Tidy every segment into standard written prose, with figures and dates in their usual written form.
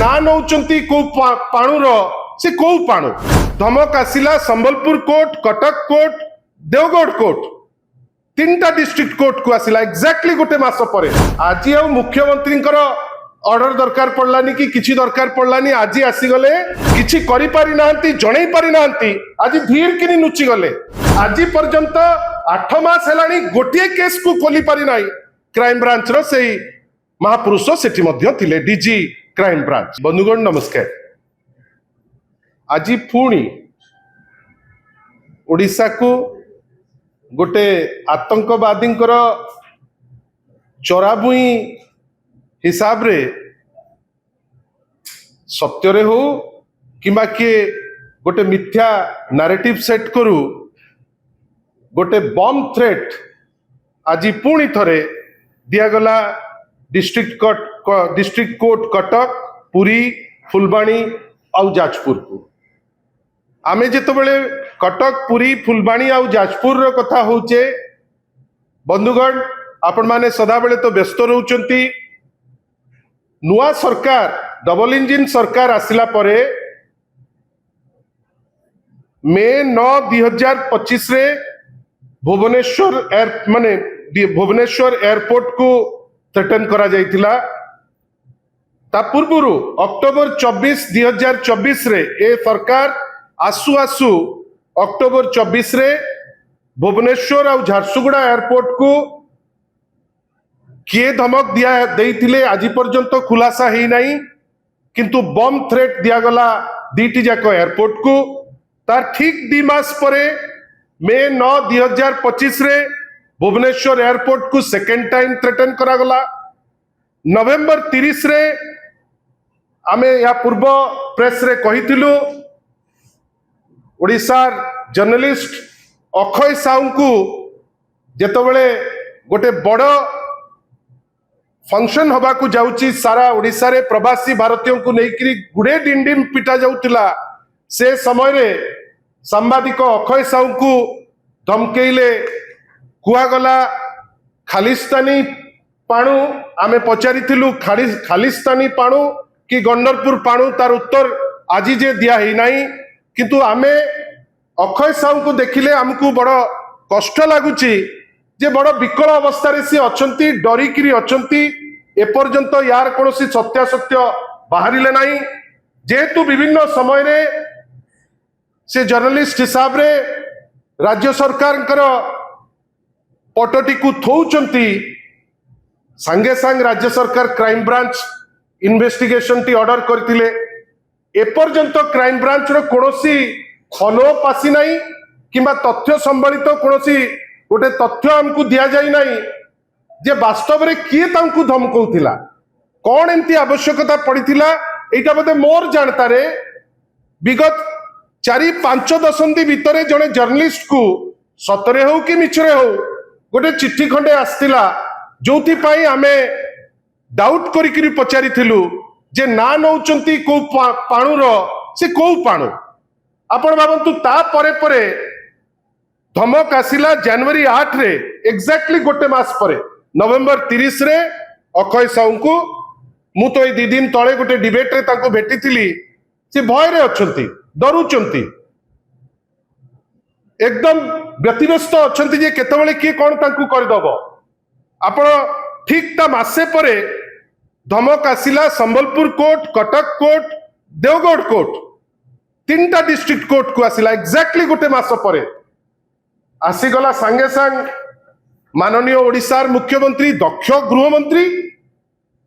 ना नौचंती को पाणुर से को पाणु धमक आसिला Sambalpur court, Cuttack court, Deogarh court, तीनटा डिस्ट्रिक्ट कोर्ट को आसिला एक्जाक्टली गोटे मास पर। आज आ मुख्यमंत्री ऑर्डर दरकार पड़लानी कि किछि दरकार पड़लानी, आज आसीगले किछि करि पारि नांती, जणै पारि नांती, आज धीर किनि नुचि गले। आज पर्यंत 8 मास हेलानी गोटे केस को खोली पारि नाही। क्राइम ब्रांच रो सेही महापुरुष सेठी मध्य थिले डीजी क्राइम ब्रांच। बंधुगण नमस्कार। आज पुणी ओडिशा को गोटे आतंकवादी चोराबुई हिसाब रे सत्य हो किंबा किए गोटे मिथ्या नारेटिव सेट करू गोटे बम थ्रेट आज पुणी थरे दियागला डिस्ट्रिक्ट कोर्ट कटक, पुरी, फुलबाणी आउ जाजपुर को। आमे जेतबेले कटक, पुरी, फुलबाणी आउ जाजपुर रो कथा होचे, बंधुगण आपण माने सदा बेले तो व्यस्त रहउचंती। नुआ सरकार डबल इंजिन सरकार आसिला परे मे 9 2025 रे भुवनेश्वर एयरपोर्ट को थ्रेटन करा जाइतिला। ता पूर्व अक्टोबर 24 2024 रे ए सरकार आसु आसु अक्टोबर 24 रे भुवनेश्वर और झारसुगुड़ा एयरपोर्ट को किए धमक दिया देइथिले आज पर्यंत खुलासा ही नहीं, किंतु बम थ्रेट दियागला दीटी जाक एयरपोर्ट को। तार ठीक 2 मास परे मे 9 2025 रे भुवनेश्वर एयरपोर्ट को सेकेंड टाइम थ्रेटन करा गला। नवेम्बर 30 रे आमे या पूर्व प्रेस रे कहिथिलु ओडिशार जर्नलिस्ट अक्षय साहू को जेतबेले गोटे बड़ फंक्शन हवा को जाउची सारा ओडिशा रे प्रवासी भारतीयों को लेकिन गुड़े डिंडिम पिटा जाउतिला, से समय रे सांबादिक अक्षय साहू को धमकेइले कुआगला खालिस्तानी पाणु। आमे पचारिथिलु खालिस्तानी पाणु कि गंडरपुर पाणु, तार उत्तर आज जे दिया ही नहीं। किंतु आमे अक्षय साहू को देखिले हमको बड़ कष्ट लगुची जे बड़ विकल अवस्था रे सी अछंती, डरिकिरी अछंती। एपर्यंत यार कोनोसी सत्यासत्य बाहरिले नहीं, जेहेतु विभिन्न समय रे से जर्नलिस्ट हिसाब रे राज्य सरकार पटटी को थौचंती। संगे संग राज्य सरकार crime branch investigation tea order करथिले। एपर्यंत क्राइम ब्रांच रो कोनोसी फॉलोअप आसी नहीं किंबा तथ्य संबलित कोनोसी गोटे तथ्य हमको दिया जाई नहीं जे वास्तव रे किए तांकु धमकौथिला, कौन एमती आवश्यकता पड़ीथिला। एटा बोधे मोर जानता रे विगत 4-5 दशंधि भितरे जड़े जर्नलिस्ट को सतरे हो कि मिछरे हो गोटे चिट्ठी खंडे आस्तिला, जोथि पाई आमे डाउट करिकिरी पचारिथिलु जे ना नौचंती को पाणुर से को पाणु। आपण भावंतु ता परे परे धमक आसिला जनवरी 8 रे एक्जाक्टली गोटे मास परे नवेम्बर 30 रे अक्षय साहू को मु तो 2 दिन तले गोटे डिबेट रे ताको भेटिथिली। से भय रे अछंती, डरुचंती, एकदम व्यतिव्यस्त अछंती जे केतबेले की कोन ताको करदबो। आपण ठीक ता मासे परे धमक आसिला Sambalpur court, Cuttack court, Deogarh court, तीनटा डिस्ट्रिक्ट कोर्ट को आसिला एक्जाक्टली गोटे मास परे। आसीगला संगे संग माननीय ओडिशार मुख्यमंत्री, दक्ष गृहमंत्री,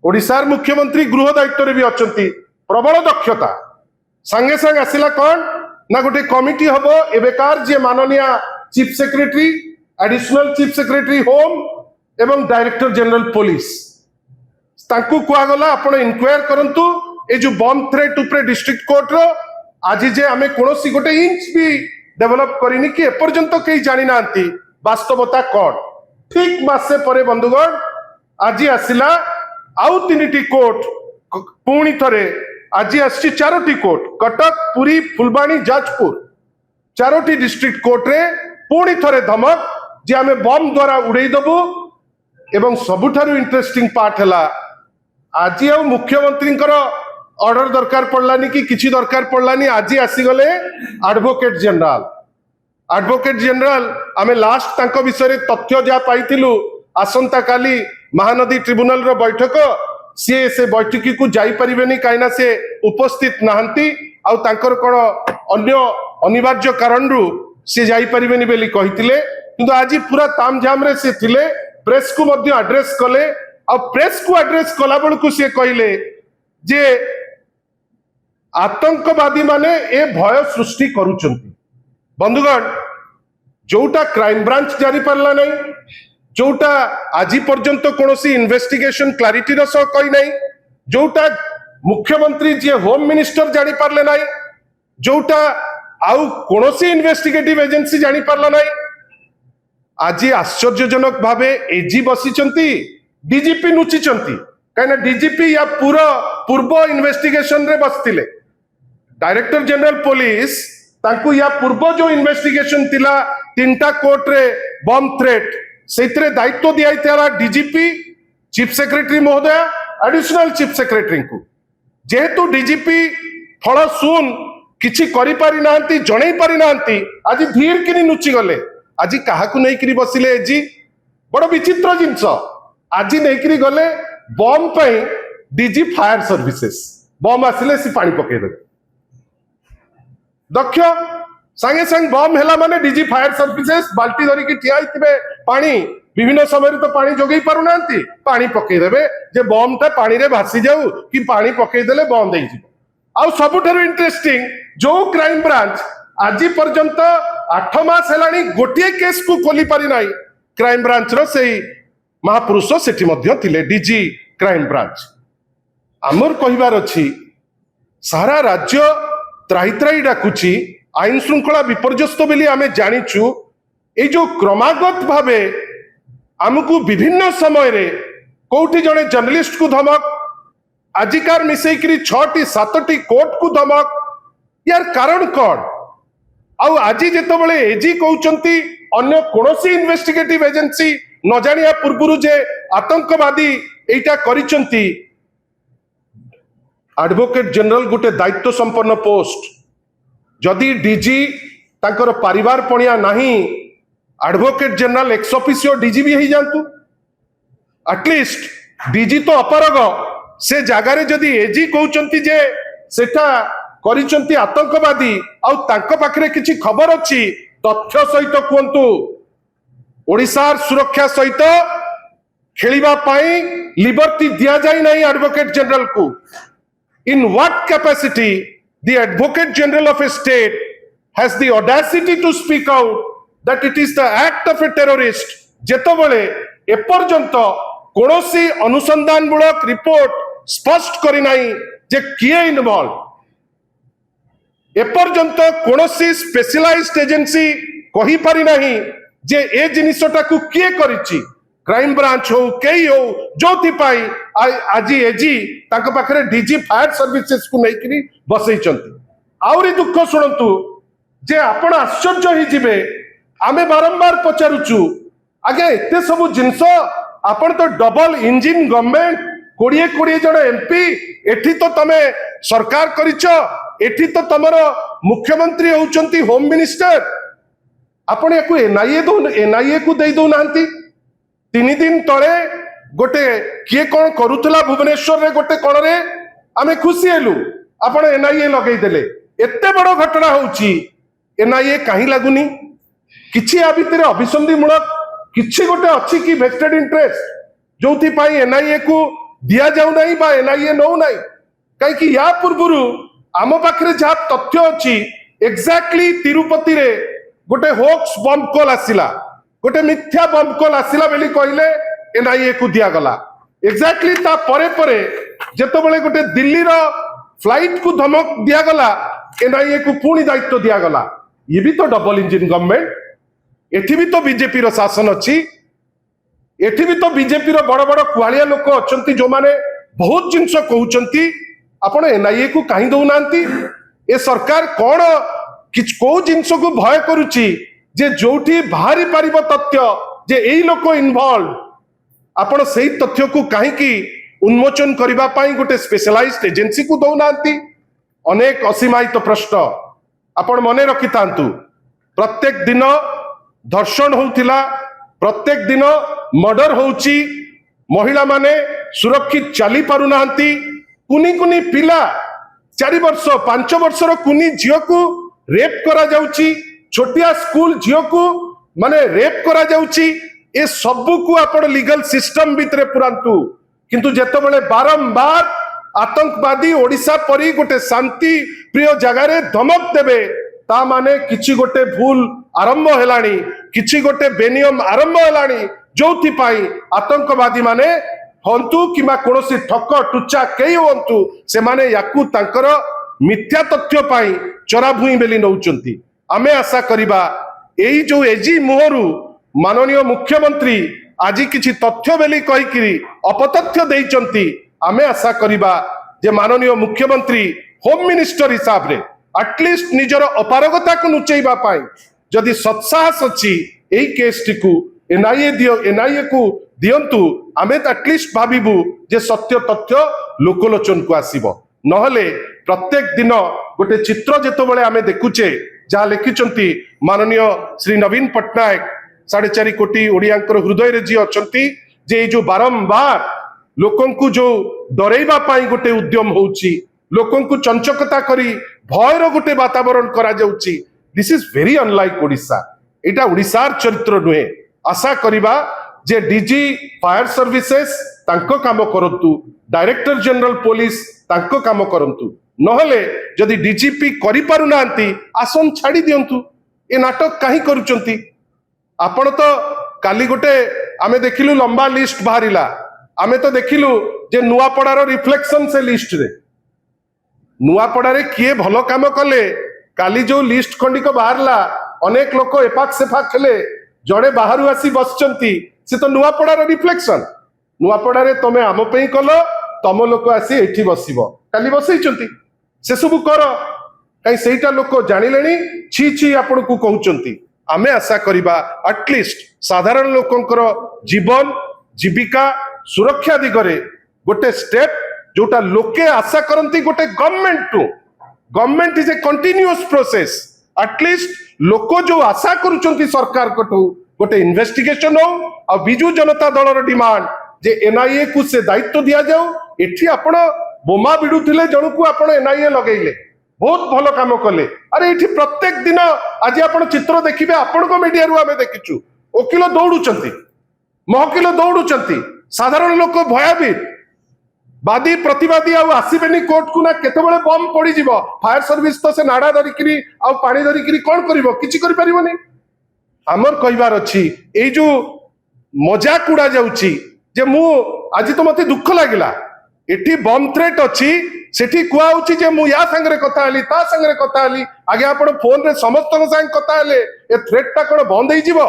ओडिशार मुख्यमंत्री गृह दायित्व रे भी अछंती, प्रबल दक्षता। संगे संग आसिला कौन ना गोटे कमिटी हबो एबेकार जे माननीय chief secretary, additional chief secretary home एवं डायरेक्टर जनरल पुलिस तांकु कुआगला आपण इंक्वायर करंतु ए जो बम थ्रेट उपरे डिस्ट्रिक्ट कोर्ट रो आज जे आमे कोनोसी गोटे इंच भी डेवलप करिनी कि एपर्यंत कई जानि नांती वास्तवता कौन। ठीक मासे परे बंधुगण आज आसिला आउ 3टी कोर्ट पुणी थरे आज आसी 4टी कोर्ट कटक, पुरी, फुलबाणी, जाजपुर 4टी डिस्ट्रिक्ट कोर्ट रे पुणी थरे धमक जे आमे बम द्वारा उड़ेई दबु। एवं सबुठारु इंटरेस्टिंग पार्ट हला आज मुख्यमंत्री ऑर्डर दरकार पड़लानी कि किसी दरकार पड़लानी आज आसीगले एडवोकेट जनरल आमे लास्ट तांको विषय तथ्य जा पाइथिलु आसंता काली महानदी ट्रिब्यूनल रो बैठक से बैठकी को जाई परिबेनी काइना से उपस्थित नाहंती आउ तांकर कोन अन्य अनिवार्य कारण रु से जाई परिबेनी बेली कहिथिले किंतु आज पूरा तामझाम रे से थिले प्रेस को मध्य एड्रेस कले आ प्रेस को एड्रेस कला बेल को से कहले जे आतंकवादी माने ए भय सृष्टि करूचंती बंधुगण जोटा क्राइम ब्रांच जारी पारला नहीं जोटा आज पर्यंत कौन इन्वेस्टिगेशन क्लारिटी सह कही नहीं जोटा मुख्यमंत्री जी होम मिनिस्टर जानी पारले नहीं जोटा आउ कौन इन्वेस्टिगेटिव एजेंसी जानी पारला नहीं आज आश्चर्यजनक भावे एजी बसिचंती डीजीपी नुचिचंती कहीं डीजीपी या पूरा पूर्व इन्वेस्टिगेशन रे बसतिले डायरेक्टर जनरल पुलिस तांकू या पूर्व जो इन्वेस्टिगेशन थिला तीनटा कोर्ट रे बम थ्रेट सेतरे दायित्व दिया डीजीपी चीफ सेक्रेटरी महोदय एडिशनल चीफ सेक्रेटरी को जेहेतु डीजीपी फल सुन किछि करि पारि नांती जणै पारि नांती आज धीर किनि नुचि गले आज काहाकू नै किरि बसिले एजी बड़ विचित्र जिंस आज नै किरि गले बम पई डीजी फायर सर्विसेस बम आसिले सी पानी पके दे दक्ष संगे संग बम हैला माने डीजी फायर सर्विसेस बाल्टी धरी की ठिया हितबे पानी विभिन्न समय तो पानी जोगई पारु नांती पानी पके देबे जे बम ता पानी रे भासी जाऊ कि पानी पके देले बम देई जिवो आ सबुठारु इंटरेस्टिंग जो क्राइम ब्रांच आज पर्यंत 8 मास हेलानी गोटिए केस को खोली पारि नाही क्राइम ब्रांच रो सेही महापुरुष सेठी मध्य थिले डीजी क्राइम ब्रांच आमर कहिबार अछि सारा राज्य त्राही त्राही डाकुची आईन श्रृंखला विपर्यस्त बोली आमे जानिचु ए जो क्रमागत भावे आमको विभिन्न समय रे कोठी जने जर्नलिस्ट को धमक आजिकार मिसेकरी 6-7 कोर्ट को धमक यार कारण कौन आउ आज जेतबेले एजी कहउचंती अन्य कोनोसी इन्वेस्टिगेटिव एजेंसी न जानिया पूर्वरु जे आतंकवादी एटा करिचंती एडवोकेट जनरल गोटे दायित्व संपन्न पोस्ट जदि डीजी तांकर परिवार पणिया नहीं advocate general ex officio DG भी ही जानतु एटलिस्ट डीजी तो अपरग से जगार जदि एजी कहउचंती जे सेटा करिचंती आतंकवादी आउ तांको पाखरे किछि खबर अछि तथ्य सहित कुंतु ओडिसार सुरक्षा सहित खेलिबा पाई लिबर्टी दिया जाय नहीं एडवोकेट जनरल को in what capacity the advocate general of a state has the audacity to speak out that it is the act of a terrorist जेतबेले एपर्यंत कोनोसी अनुसंधान मूलक रिपोर्ट स्पष्ट करि नाही जे किए इन्वॉल्व एपर्यंत कोनोसी स्पेशलाइज्ड एजेंसी कहि पारि नाही जे ए जिनिसटा को किए करिछि क्राइम ब्रांच हो केई हो जोथि पाई आज एजी तांको पाखरे डीजी फायर सर्विसेस को नैकरी बसैचंती आउरी दुख शुणतु जे आपण आश्चर्य ही जिबे आमे बारंबार पचारुचु आगे एते सब जिंस आपण तो डबल इंजिन गवर्नमेंट 20 जन एमपी एठी तो तमे सरकार करिच एठी तो तमरो मुख्यमंत्री होउचंती होम मिनिस्टर आपण याकू एनआईए को देई दो नांती 3 दिन तले गोटे किए कौन करुला भुवनेश्वर रे गोटे कौन रे आमे खुशी हेलु आपण एनआईए लगई देले एते बड़ घटना होउची एनआईए काहे लागुनी किछि आ भितर अभिसंधि मूलक किछि गोटे अछि कि वेस्टेड इंटरेस्ट जोथि पाई एनआईए को दिया जाउ नाही बा एनआईए नो नाही काहे कि या पूर्वरु आम पाखरे जा तथ्य अछि एग्जैक्टली तिरुपति रे गोटे होक्स बम कॉल आसिला गोटे मिथ्या बम कॉल आसिला बेली कहले एनआईए को दिया गला एग्जैक्टली ता परे परे जेतबेले गोटे दिल्ली रो फ्लाइट को धमक दिया गला एनआईए को पुणी दायित्व दिया गला ये भी तो डबल इंजिन गवर्नमेंट एठी भी तो बीजेपी रो शासन अछि एठी भी तो बीजेपी रो बड़ बड़ कुहालिया लोक अछंती जो माने बहुत जिंस कहउचंती आपण एनआईए को काहे दउ नांती ए सरकार कोन किछ को जिंस को भय करूची जे जोठी बाहरी पारिबो तथ्य जे एई लोक इन्वॉल्व आपण सेही तथ्य को काहे की उन्मोचन करिबा पाई गोटे स्पेशलाइज्ड एजेंसी को दौनांती अनेक असीमायित प्रश्न आपण मने रखि थांतु प्रत्येक दिन धर्षण होउथिला प्रत्येक दिन मर्डर होउची महिला माने सुरक्षित चली पारु नांती कुनी कुनी पिला 4 वर्ष 5 वर्षर कुनी झियो को रेप करा जाउची छोटिया स्कूल झियो को माने रेप करा जाउची ए सबु को आपण लीगल सिस्टम भितरे पुरांतु किंतु जेतेबेले बारंबार आतंकवादी ओडिशा परी गोटे शांति प्रिय जगार धमक देबे ता माने किछि गोटे भूल आरंभ हेलानी किछि गोटे बेनियम आरंभ हेलानी जोथि पाई आतंकवादी माने हंतु किमा कोनोसी ठक टुच्चा केई हंतु से माने याकू तांकर मिथ्या तथ्य पाई चोरा भूई बेली नौचंती आमे आशा करिबा एई जो एजी मोहरु माननीय मुख्यमंत्री आज किछि तथ्य बेली कहिकिरी अपतथ्य देइचंती आमे आशा करिबा जे माननीय मुख्यमंत्री होम मिनिस्टर हिसाब रे एटलिस्ट निजर अपारगता को नुचैबा पाई जदि सत्साहस अछि एई केस टिकु एनआईए को दियंतु आमे एटलिस्ट भाबिबु जे सत्य तथ्य लोकलोचन को आसीबो नहले प्रत्येक दिन गोटे चित्र जेतबेले आमे देखुचे जहाँ लिखिचंती माननीय श्री नवीन पट्टनायक 4.5 कोटी ओडियांकर हृदय रे जी अछंती जे जो बारंबार लोकन को जो डरेबा पाई गोटे उद्यम होउची लोकन को चंचकता करी भयर गोटे वातावरण करा जाउची this is very unlike Odisha एटा ओडिशार चरित्र नुहे आशा करिबा जे डीजी फायर सर्विसेस तांको काम करंतु डायरेक्टर जनरल पुलिस तांको काम करंतु नहले जदि डीजीपी करि पारु नांती आसन छाड़ी दियंतु ए नाटक काहे करूचंती आपण तो काली गोटे आमे देखिलु लंबा लिस्ट बाहरिला आमे तो देखिलु जे नुआपड़ार रिफ्लेक्शन से लिस्ट रे नुआपड़ारे किए भलो काम कले काली जो लिस्ट खंडिक बाहरला अनेक लोक एपाक सेपाक खेले जड़े बाहरु आसी बसचंती से तो नुआपड़ार रिफ्लेक्शन नुआपड़ारे तमे आम पई कलो तम लोक आसी एठी बसिबो काली बसैचंती से सब कर कहीं सेटा लोक जानिलेनी छी छी आपण को कहउचंती आमे आशा करिबा एटलिस्ट साधारण लोकंकर जीवन जीविका सुरक्षा दिगरे गोटे स्टेप जोटा लोके आशा करंती गोटे government is a continuous process at least लोक जो आशा करूचंती सरकार कटू गोटे इन्वेस्टिगेशन हो आ बिजू जनता दलर डिमांड जे एनआईए को से दायित्व दिया जाऊ एठी आपण बोमा बिडुथिले जणु को आपण एनआईए लगेइले बहुत भलो काम कले अरे एठी प्रत्येक दिन आज आपण चित्र देखिबे आपण को मीडिया रु आमे देखिचु वकील दौड़ुचंती महकिल दौड़ुचंती साधारण लोक भयभीत बादी प्रतिवादी आसबेनी कोर्ट को ना केतेबेले बम पड़ी जीवो फायर सर्विस तो से नाड़ा धरिकी आ पानी धरिकी कौन करिवो किछि करि परिबोनी हमर कहिबार अछि ए जो मजाक उड़ा जाउची जे मु आज तो मते दुख लागिला एठी बम थ्रेट अछि सेठी कुआ होची जे मु या संगरे कथा हली ता संगरे कथा हली आगे आपण फोन रे समस्त संग कथा हले ए थ्रेट ता कोन बंद होई जीवो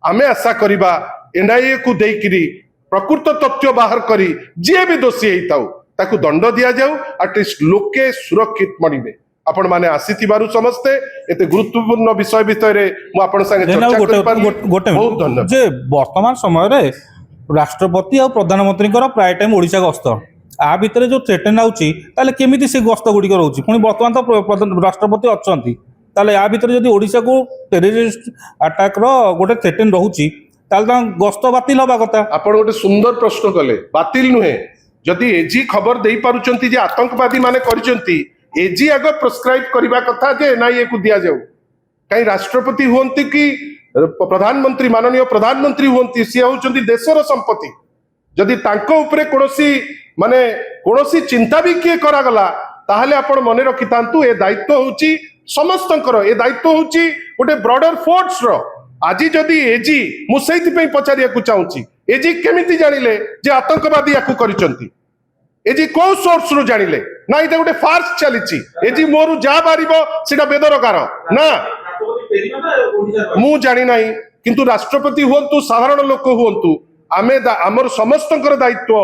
आमे आशा करिबा एनआईए को देइकिरी प्रकृत तथ्य बाहर करी जे भी दोषी हेताउ ताकू दंड दिया जाऊ एटलिस्ट लोके सुरक्षित मणिबे आपण माने आसीथिबारु समस्ते एते गुरुत्वपूर्ण विषय भितरे मु आपण संगे चर्चा कर पारली बहुत धन्यवाद जे वर्तमान समय रे राष्ट्रपति और प्रधानमंत्री प्राय टाइम ओडिशा गस्त आ भितर जो थ्रेटेन आउची ताले केमिति से गस्त गुडी रहउची पुनी वर्तमान तो राष्ट्रपति अछंती ताले आ भितर जदी ओडिशा को टेररिस्ट अटैक रो गोटे थ्रेटेन रहउची ताले गस्त बातिल हबा कथा आपण गोटे सुंदर प्रश्न कले बातिल नुहे जदि एजी खबर देई पारुचंती जे आतंकवादी माने करिसंती एजी आगे प्रिस्क्राइब करबा कथा जे एनआईए को दिया जाऊ कहीं राष्ट्रपति हुंती कि प्रधानमंत्री माननीय प्रधानमंत्री हुंती सी होउचंती देशर संपत्ति जदि तांको ऊपरे कोनोसी माने कोनोसी चिंता भी किए करा गला ताहले आपण मने रखितांतु ए दायित्व होउची समस्तंकर ए दायित्व होउची गोटे ब्रॉडर फोर्स रो आज जदि एजी मु सेति पे पचारिया को चाहूची एजी केमिति जानिले जे आतंकवादी याकू करिसंती एजी को सोर्स रो जानिले ना इते गोटे फार्स चलीची एजी मोरु जा बारिबो सेटा बेदरकार ना मु जानि नाही किंतु राष्ट्रपति हुंतु साधारण लोक हुंतु आमे हमर समस्तंकर दायित्व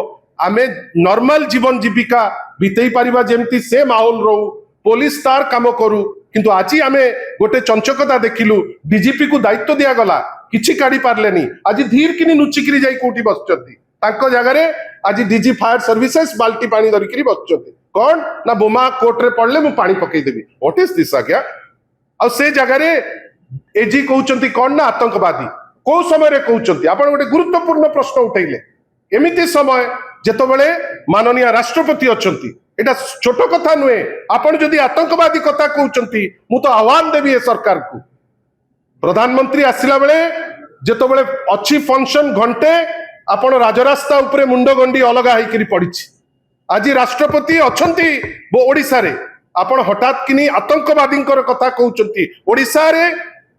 आमे नॉर्मल जीवन जीविका बितेई परिबा जेमती से माहौल रहू पुलिस तार काम करू किंतु आज आमे गोटे चंचकता देखिलु डीजीपी को दायित्व दिया गला किछि काढी पारलेनी आज धीर किनी नुचिकिरी जाई कोठी बसचंती तांको जगह रे आज डीजी फायर सर्विसेस बाल्टी पानी धरिकी बसुंट कौन ना बोमा कोर्ट रे पड़ले मु पानी पकईदेवी व्हाट इज दिस आज्ञा आ से जगह एजी कहते कौन ना आतंकवादी कौ समय कहते आप गोटे गुरुत्वपूर्ण प्रश्न उठेले एमती समय जेतबले माननीय राष्ट्रपति अच्छी एटा छोट कथा नुहे आपण जदि आतंकवादी कथा कहते मु तो आह्वान देवी ए सरकार को प्रधानमंत्री आसिला बेले जेतबले अच्छी फंक्शन घंटे आपण राजरास्ता उपरे मुंड गंडी अलग होकर पड़ी आज राष्ट्रपति अच्छी ओडिशा रे आपण हठात किनी आतंकवादी कथा कहते ओडिशा रे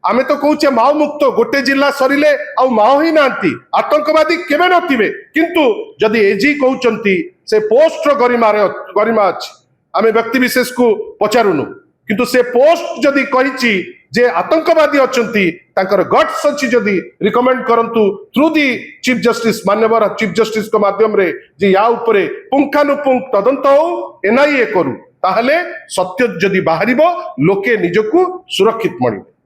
आमे तो कहूचे माओ मुक्त गोटे जिला सरिले आउ माओ ही नांती आतंकवादी केबे नथिबे किंतु जदि एजी कहउचंती से पोस्ट गरिमा अछि आमे व्यक्ति विशेष को पचारुनु किंतु से पोस्ट जदि कहिची जे आतंकवादी अछंती तांकर गट्स अछि जदि रिकमेंड करंतु थ्रू दी चीफ जस्टिस माननीय चीफ जस्टिस को माध्यम रे जे या उपरे पुंखानुपुंख तदंत हो एनआईए करू ताहले सत्य जदि बाहरिबो लोके निजको सुरक्षित मणिबे।